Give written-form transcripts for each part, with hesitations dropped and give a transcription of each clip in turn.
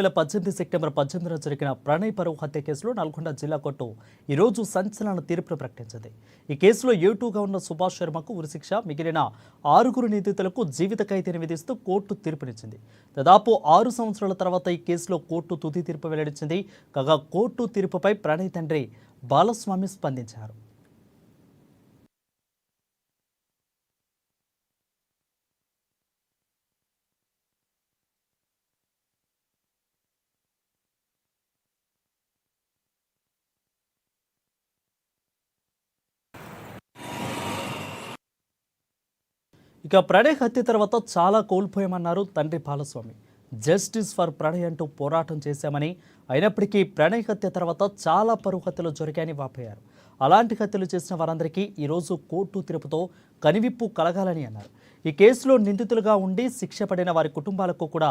2018 September 18న జరిగిన ప్రణయ్ పరువు హత్య కేసులో నల్గొండ జిల్లా కోర్టు ఈరోజు సంచలన తీర్పును ప్రకటించింది. ఈ కేసులో ఏటుగా ఉన్న సుభాష్ శర్మకు ఉరిశిక్ష, మిగిలిన 6 నిందితులకు జీవిత ఖైదీని విధిస్తూ కోర్టు తీర్పునిచ్చింది. దాదాపు 6 సంవత్సరాల తర్వాత ఈ కేసులో కోర్టు తుది తీర్పు వెల్లడించింది. కాగా కోర్టు తీర్పుపై ప్రణయ్ తండ్రి బాలస్వామి స్పందించారు. ఇక ప్రణయ్ హత్య తర్వాత చాలా కోల్పోయామన్నారు తండ్రి బాలస్వామి. జస్టిస్ ఫర్ ప్రణయ్ అంటూ పోరాటం చేశామని, అయినప్పటికీ ప్రణయ్ హత్య తర్వాత చాలా పరువు హత్యలు జరిగాయని వాపోయారు. అలాంటి హత్యలు చేసిన వారందరికీ ఈరోజు కోర్టు తీర్పుతో కనివిప్పు కలగాలని అన్నారు. ఈ కేసులో నిందితులుగా ఉండి శిక్ష పడిన వారి కుటుంబాలకు కూడా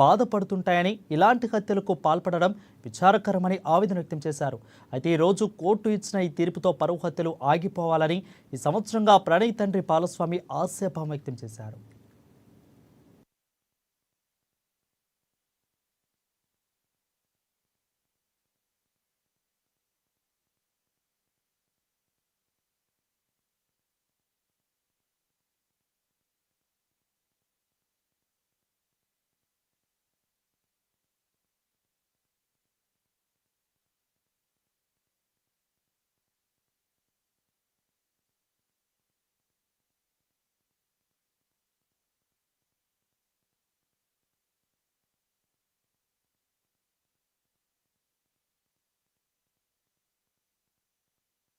బాధపడుతుంటాయని, ఇలాంటి హత్యలకు పాల్పడడం విచారకరమని ఆవేదన వ్యక్తం చేశారు. అయితే ఈరోజు కోర్టు ఇచ్చిన ఈ తీర్పుతో పరువు హత్యలు ఆగిపోవాలని ఈ సంవత్సరంగా ప్రణయ్ తండ్రి బాలస్వామి ఆశాభావం వ్యక్తం చేశారు.